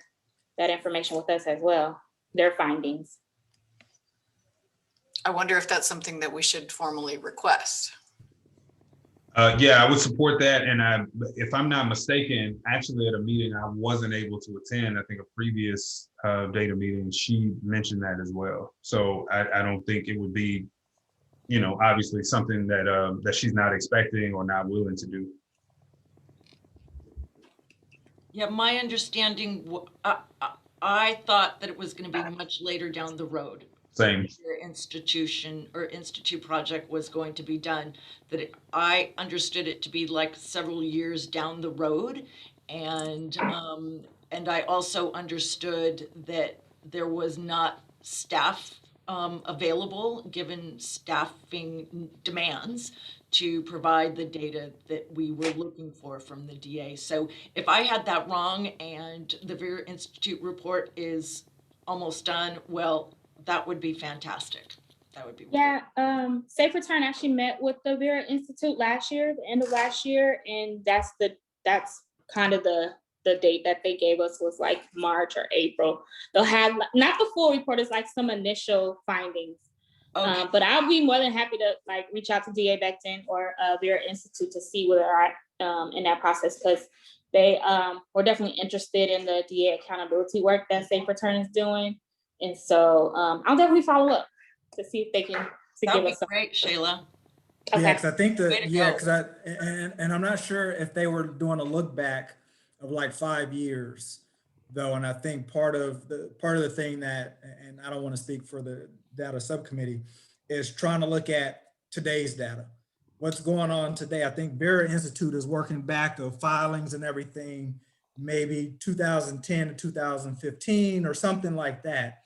that information with us as well, their findings. I wonder if that's something that we should formally request. Yeah, I would support that. And if I'm not mistaken, actually at a meeting I wasn't able to attend, I think a previous data meeting, she mentioned that as well. So I don't think it would be, obviously something that she's not expecting or not willing to do. Yeah, my understanding, I thought that it was going to be much later down the road. Same. Your institute project was going to be done, I understood it to be like several years down the road. And I also understood that there was not staff available, given staffing demands, to provide the data that we were looking for from the DA. So if I had that wrong and the Vera Institute report is almost done, well, that would be fantastic. That would be yeah. Safe Return actually met with the Vera Institute last year, the end of last year, and that's kind of the date that they gave us was like March or April. They'll have not the full report, it's like some initial findings. Okay. But I'll be more than happy to reach out to DA Becton or Vera Institute to see where they're at in that process, because they were definitely interested in the DA accountability work that Safe Return is doing. And so I'll definitely follow up to see if they can give us some. Great, Shayla. Okay. Yeah, because I think and I'm not sure if they were doing a look back of like 5 years. though, and I think part of the thing that, and I don't want to speak for the data subcommittee, is trying to look at today's data. What's going on today? I think Vera Institute is working back of filings and everything, maybe 2010 to 2015 or something like that,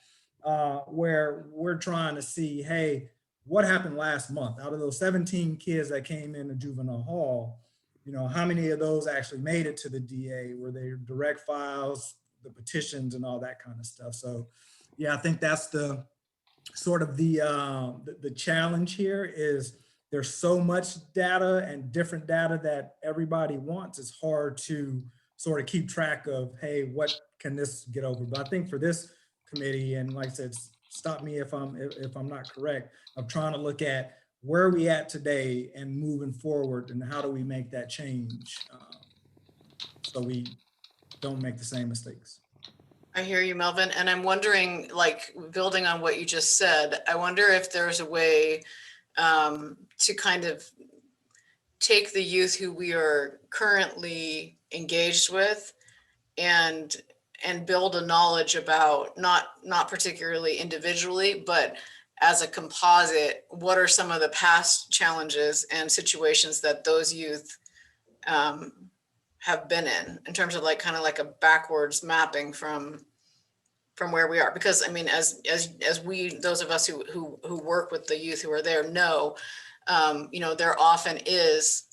where we're trying to see, hey, what happened last month? Out of those 17 kids that came into juvenile hall, you know, how many of those actually made it to the DA? Were they direct files, the petitions and all that kind of stuff? So yeah, I think that's the sort of the challenge here is there's so much data and different data that everybody wants. It's hard to sort of keep track of, hey, what can this get over? But I think for this committee, and like I said, stop me if I'm not correct, I'm trying to look at where are we at today and moving forward, and how do we make that change so we don't make the same mistakes. I hear you, Melvin. And I'm wondering, like, building on what you just said, I wonder if there's a way to kind of take the youth who we are currently engaged with and build a knowledge about, not particularly individually, but as a composite, what are some of the past challenges and situations that those youth have been in terms of like kind of like a backwards mapping from where we are. Because I mean, as we, those of us who work with the youth who are there know, you know, there often is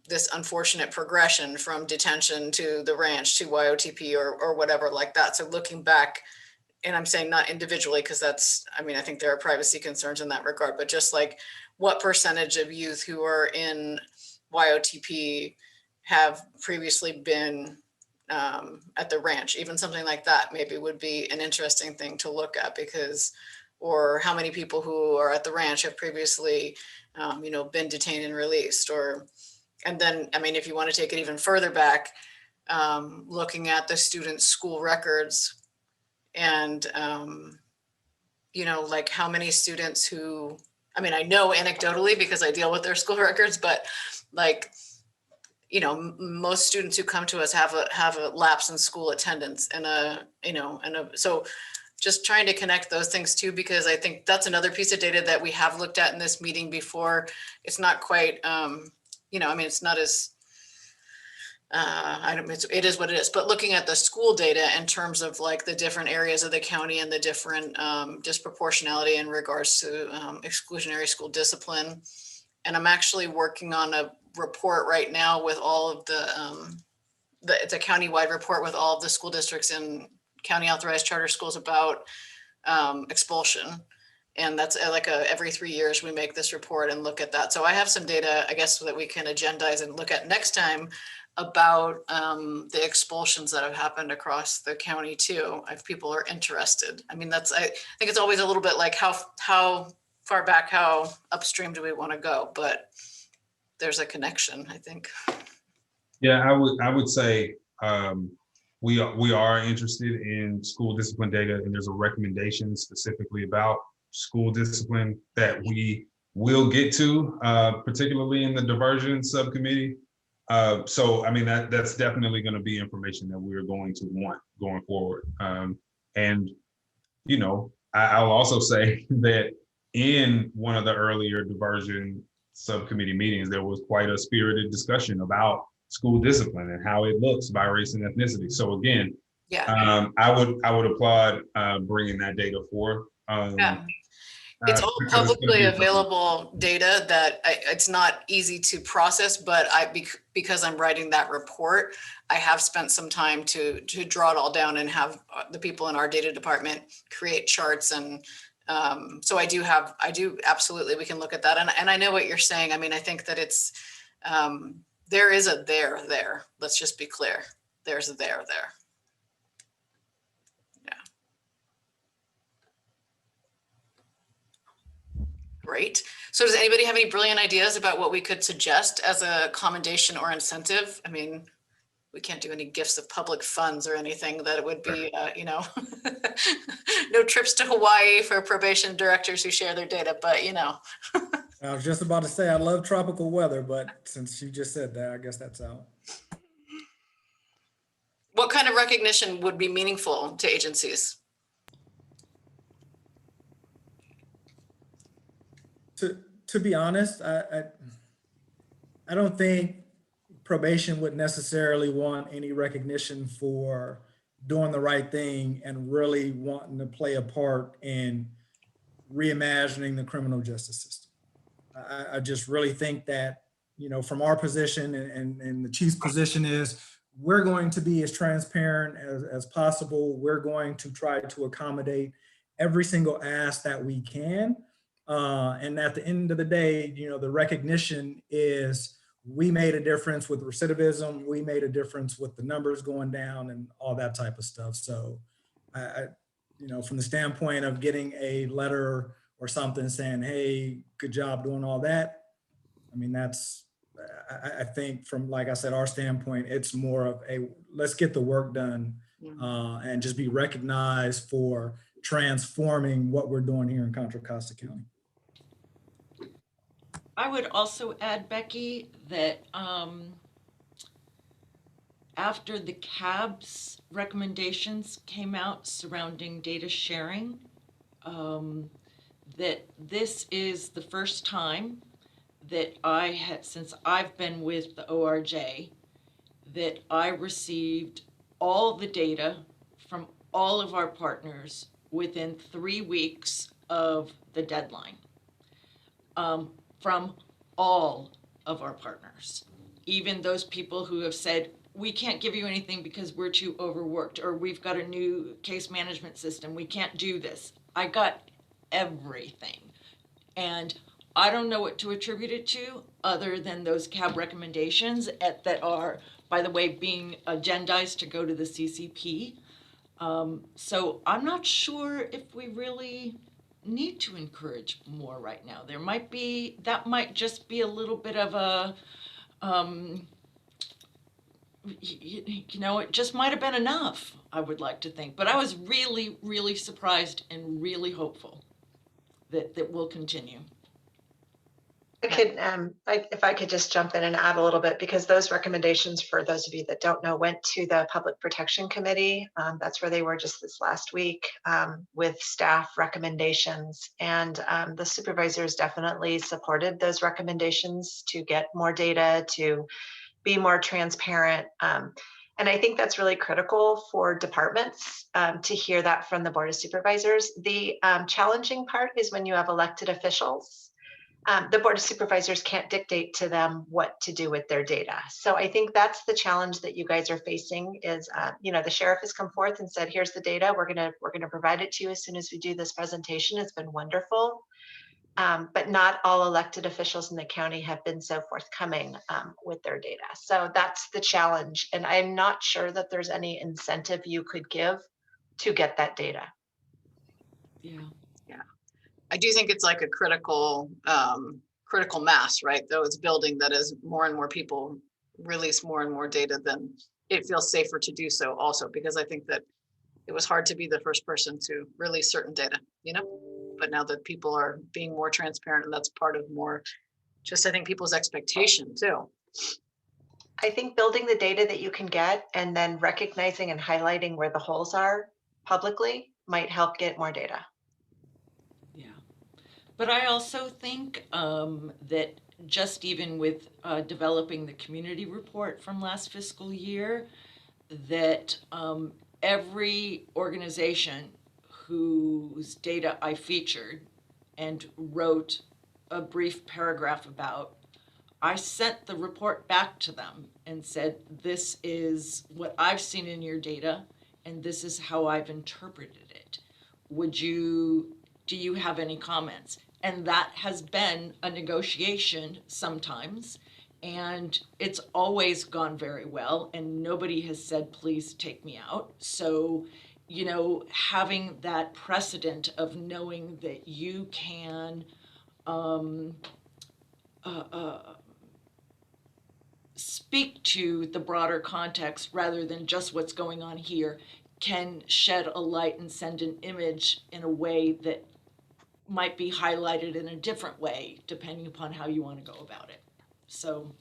this unfortunate progression from detention to the ranch to YOTP or whatever like that. So looking back, and I'm saying not individually, because that's, I mean, I think there are privacy concerns in that regard, but just like what percentage of youth who are in YOTP have previously been at the ranch, even something like that maybe would be an interesting thing to look at, because, or how many people who are at the ranch have previously, you know, been detained and released, or, and then, I mean, if you want to take it even further back, looking at the students' school records and, you know, like how many students who, I mean, I know anecdotally because I deal with their school records, but like, you know, most students who come to us have a lapse in school attendance and so just trying to connect those things too, because I think that's another piece of data that we have looked at in this meeting before. It's not quite, you know, I mean, it's not as, it is what it is, but looking at the school data in terms of like the different areas of the county and the different disproportionality in regards to exclusionary school discipline. And I'm actually working on a report right now with all of it's a county-wide report with all of the school districts and county authorized charter schools about expulsion. And that's like every 3 years we make this report and look at that. So I have some data, I guess, so that we can agendize and look at next time about the expulsions that have happened across the county too, if people are interested. I mean, I think it's always a little bit like how far back, how upstream do we want to go? But there's a connection, I think. Yeah, I would say we are interested in school discipline data, and there's a recommendation specifically about school discipline that we will get to, particularly in the diversion subcommittee. So, I mean, that's definitely going to be information that we're going to want going forward. And, you know, I'll also say that in one of the earlier diversion subcommittee meetings, there was quite a spirited discussion about school discipline and how it looks by race and ethnicity. So again, yeah, I would applaud bringing that data forth. Yeah. It's all publicly available data that it's not easy to process, but because I'm writing that report, I have spent some time to draw it all down and have the people in our data department create charts. And so I do absolutely, we can look at that. And I know what you're saying. I mean, I think that it's, there is a there. Let's just be clear. There's a there. Great. So does anybody have any brilliant ideas about what we could suggest as a commendation or incentive? I mean, we can't do any gifts of public funds or anything that it would be, you know, no trips to Hawaii for probation directors who share their data, but you know. I was just about to say, I love tropical weather, but since you just said that, I guess that's out. What kind kind of recognition would be meaningful to agencies? To be honest, I don't think probation would necessarily want any recognition for doing the right thing and really wanting to play a part in reimagining the criminal justice system. I just really think that, you know, from our position and the chief's position is, we're going to be as transparent as possible. We're going to try to accommodate every single ask that we can. And at the end of the day, you know, the recognition is we made a difference with recidivism. We made a difference with the numbers going down and all that type of stuff. So you know, from the standpoint of getting a letter or something saying, hey, good job doing all that. I mean, that's, I think from, like I said, our standpoint, it's more of a, let's get the work done and just be recognized for transforming what we're doing here in Contra Costa County. I would also add, Becky, that after the CAB's recommendations came out surrounding data sharing, that this is the first time that I had, since I've been with the ORJ, that I received all the data from all of our partners within 3 weeks of the deadline, from all of our partners, even those people who have said, we can't give you anything because we're too overworked, or we've got a new case management system, we can't do this. I got everything. And I don't know what to attribute it to other than those CAB recommendations that are, by the way, being agendized to go to the CCP. So I'm not sure if we really need to encourage more right now. There might be, that might just be a little bit of a, you know, it just might have been enough, I would like to think. But I was really, really surprised and really hopeful that we'll continue. I could, if I could just jump in and add a little bit, because those recommendations, for those of you that don't know, went to the Public Protection Committee. That's where they were just this last week with staff recommendations. And the supervisors definitely supported those recommendations to get more data, to be more transparent. And I think that's really critical for departments to hear that from the Board of Supervisors. The challenging part is when you have elected officials. The Board of Supervisors can't dictate to them what to do with their data. So I think that's the challenge that you guys are facing is, you know, the sheriff has come forth and said, here's the data. We're gonna provide it to you as soon as we do this presentation. It's been wonderful. But not all elected officials in the county have been so forthcoming with their data. So that's the challenge. And I'm not sure that there's any incentive you could give to get that data. Yeah. I do think it's like a critical mass, right? Though it's building that as more and more people release more and more data, then it feels safer to do so also, because I think that it was hard to be the first person to release certain data, you know, but now that people are being more transparent, and that's part of more, just I think people's expectation too. I think building the data that you can get and then recognizing and highlighting where the holes are publicly might help get more data. Yeah. But I also think that just even with developing the community report from last fiscal year, that every organization whose data I featured and wrote a brief paragraph about, I sent the report back to them and said, this is what I've seen in your data, and this is how I've interpreted it. Do you have any comments? And that has been a negotiation sometimes, and it's always gone very well, and nobody has said, please take me out. So, you know, having that precedent of knowing that you can speak to the broader context rather than just what's going on here can shed a light and send an image in a way that might be highlighted in a different way depending upon how you want to go about it. So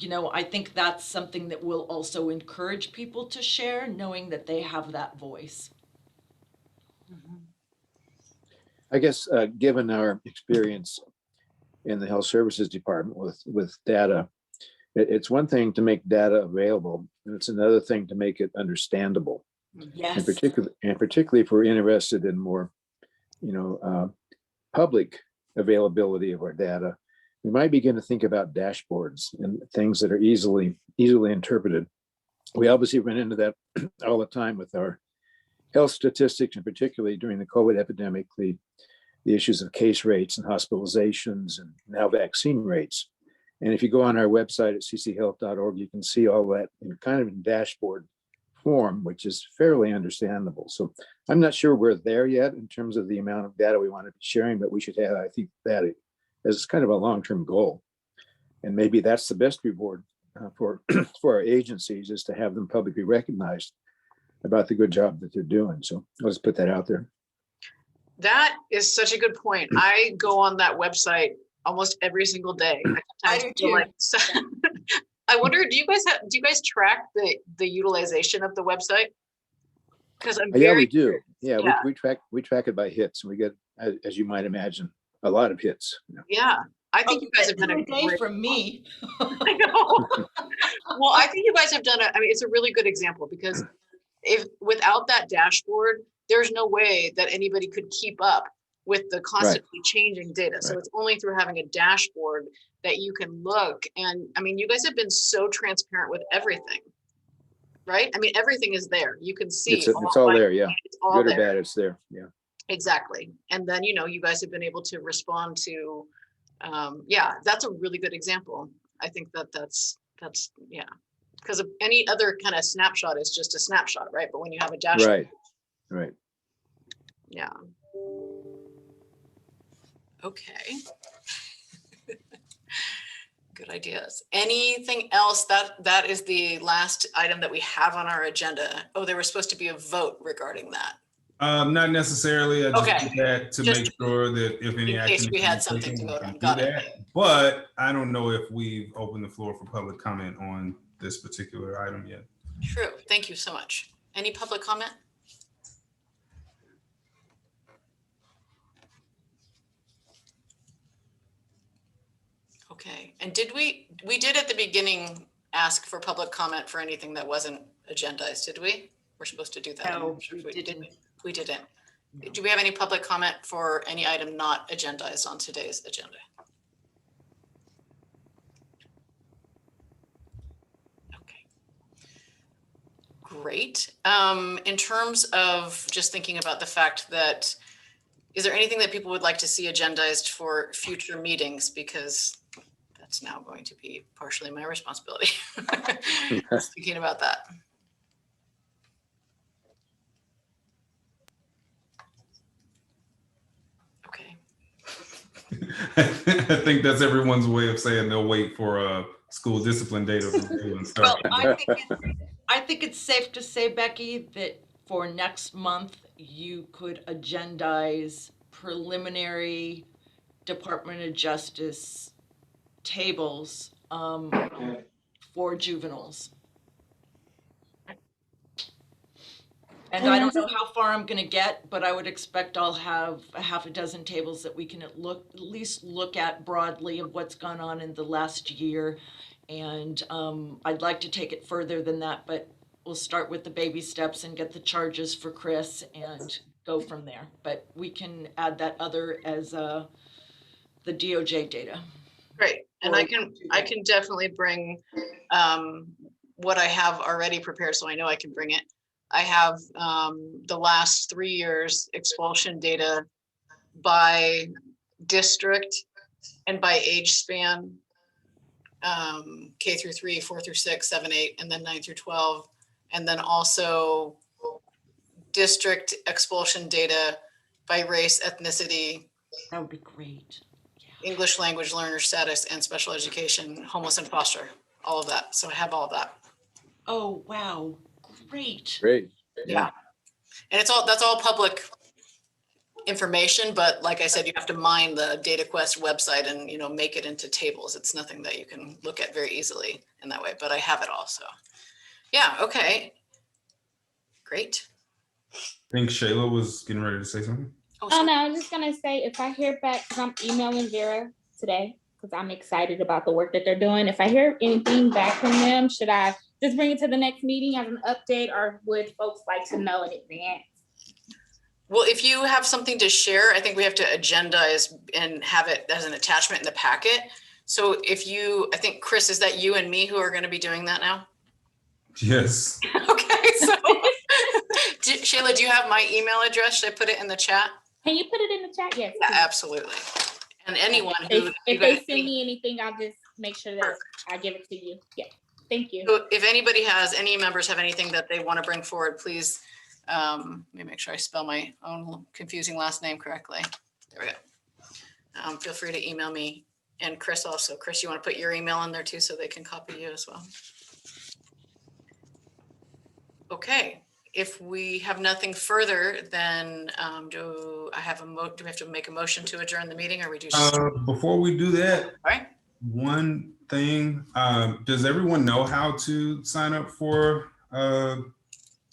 you know, I think that's something that will also encourage people to share, knowing that they have that voice. I guess, given our experience in the health services department with data, it's one thing to make data available, and it's another thing to make it understandable. Yes. And particularly if we're interested in more, public availability of our data, we might begin to think about dashboards and things that are easily interpreted. We obviously run into that all the time with our health statistics, and particularly during the COVID epidemic, the issues of case rates and hospitalizations and now vaccine rates. And if you go on our website at cchealth.org, you can see all that in kind of in dashboard form, which is fairly understandable. So I'm not sure we're there yet in terms of the amount of data we want to be sharing, but we should have, I think, that as kind of a long-term goal. And maybe that's the best reward for our agencies, is to have them publicly recognized about the good job that they're doing. So let's put that out there. That is such a good point. I go on that website almost every single day. I do too. I wonder, do you guys track the utilization of the website? Because I'm Yeah, we do. curious. Yeah, we track it by hits, and we get, as you might imagine, a lot of hits. Yeah, I think you guys have done a day great from me. I know. Well, I think you guys have done it's a really good example, because if without that dashboard, there's no way that anybody could keep up with the constantly changing data. So it's only through having a dashboard that you can look. And I mean, you guys have been so transparent with everything, right? I mean, everything is there. You can see. It's all there, yeah. It's all Good or there. bad, it's there, yeah. Exactly. And then, you guys have been able to respond to, that's a really good example. I think that's yeah. Because any other kind of snapshot is just a snapshot, right? But when you have a dashboard. Right. Yeah. Okay. Good ideas. Anything else? That is the last item that we have on our agenda. Oh, there was supposed to be a vote regarding that. Not necessarily. I just Okay. did that to make sure that if any In action case we needs to had be something taken, to we vote can on. do Got it. that. But I don't know if we've opened the floor for public comment on this particular item yet. True. Thank you so much. Any public comment? Okay. And did we did at the beginning ask for public comment for anything that wasn't agendized, did we? We're supposed to do that. No, we didn't. We didn't. Do we have any public comment for any item not agendized on today's agenda? Okay. Great. In terms of just thinking about the fact that, is there anything that people would like to see agendized for future meetings? Because that's now going to be partially my responsibility. Thinking about that. Okay. I think that's everyone's way of saying they'll wait for school discipline data review and stuff. Well, I think it's safe to say, Becky, that for next month, you could agendize preliminary Department of Justice tables for juveniles. And I don't know how far I'm gonna get, but I would expect I'll have a half a dozen tables that we can at least look at broadly of what's gone on in the last year. And I'd like to take it further than that, but we'll start with the baby steps and get the charges for Chris and go from there. But we can add that other as the DOJ data. Great. And I can definitely bring what I have already prepared, so I know I can bring it. I have the last 3 years expulsion data by district and by age span, K through 3, 4 through 6, 7, 8, and then 9 through 12. And then also district expulsion data by race, ethnicity. That would be great. English language learner status and special education, homeless and foster, all of that. So I have all of that. Oh, wow. Great. Great. Yeah. And that's all public information, but like I said, you have to mine the DataQuest website and, make it into tables. It's nothing that you can look at very easily in that way, but I have it all, so. Yeah, okay. Great. I think Shayla was getting ready to say something. Oh, no, I was just gonna say, if I hear back, because I'm emailing Vera today, because I'm excited about the work that they're doing. If I hear anything back from them, should I just bring it to the next meeting as an update, or would folks like to know in advance? Well, if you have something to share, I think we have to agendize and have it as an attachment in the packet. So I think, Chris, is that you and me who are going to be doing that now? Yes. Okay, so Shayla, do you have my email address? Should I put it in the chat? Can you put it in the chat? Yes. Yeah, absolutely. And anyone who. If they send me anything, I'll just make sure that I give it to you. Yeah, thank you. So if any members have anything that they want to bring forward, please, let me make sure I spell my own confusing last name correctly. There we go. Feel free to email me, and Chris also. Chris, you want to put your email in there too, so they can copy you as well. Okay, if we have nothing further, then do we have to make a motion to adjourn the meeting, or we do? Before we do that, All right. one thing, does everyone know how to sign up for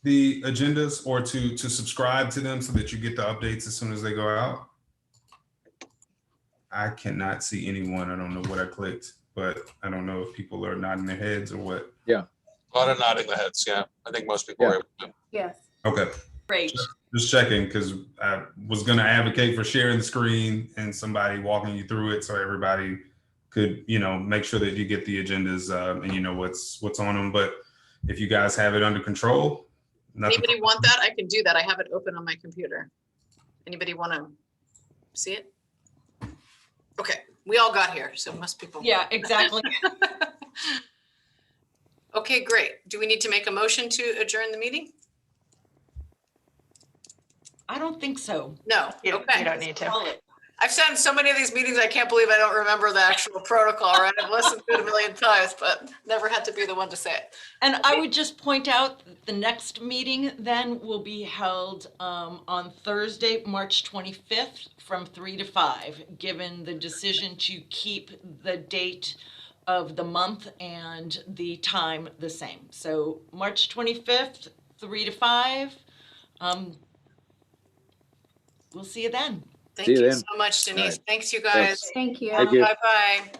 the agendas, or to subscribe to them so that you get the updates as soon as they go out? I cannot see anyone. I don't know what I clicked, but I don't know if people are nodding their heads or what. Yeah. A lot of nodding the heads. Yeah. I think most people are able to. Yes. Okay. Great. Just checking, because I was going to advocate for sharing the screen and somebody walking you through it so everybody could, make sure that you get the agendas and you know what's on them. But if you guys have it under control. Anybody want that? I can do that. I have it open on my computer. Anybody want to see it? Okay, we all got here, so most people. Yeah, exactly. Okay, great. Do we need to make a motion to adjourn the meeting? I don't think so. No. You Okay. don't need to. I've sat in so many of these meetings, I can't believe I don't remember the actual protocol, right? I've listened to it a million times, but never had to be the one to say it. And I would just point out that the next meeting then will be held on Thursday, March 25th from 3 to 5, given the decision to keep the date of the month and the time the same. So March 25th, 3 to 5. We'll see you then. Thank you so much, Denise. Right. Thanks, you guys. Thank you. Thank you. Bye-bye.